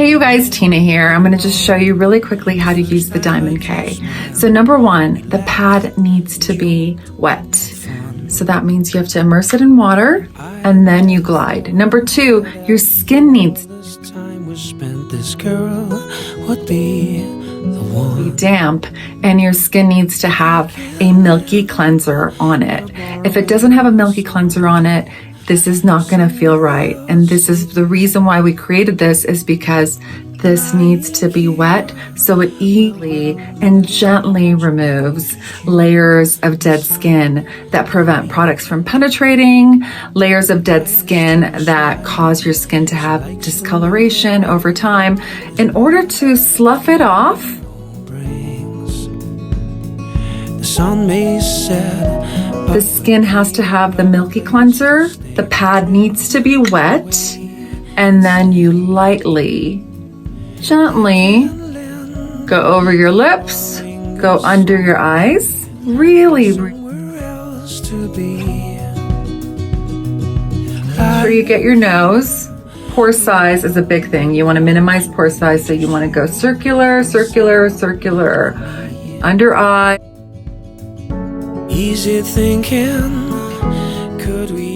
Hey you guys, Tina here. I'm going to just show you really quickly how to use the DiamonD. So number one, the pad needs to be wet. So that means you have to immerse it in water and then you glide. Number two, your skin needs to be damp and your skin needs to have a milky cleanser on it. If it doesn't have a milky cleanser on it, this is not going to feel right. And this is the reason why we created this, is because this needs to be wet so it easily and gently removes layers of dead skin that prevent products from penetrating, layers of dead skin that cause your skin to have discoloration over time. In order to slough it off, the skin has to have the milky cleanser, the pad needs to be wet, and then you lightly, gently go over your lips, go under your eyes, really make sure you get your nose. Pore size is a big thing. You want to minimize pore size, so you want to go circular, circular, circular, under eye. Easy thinking, could we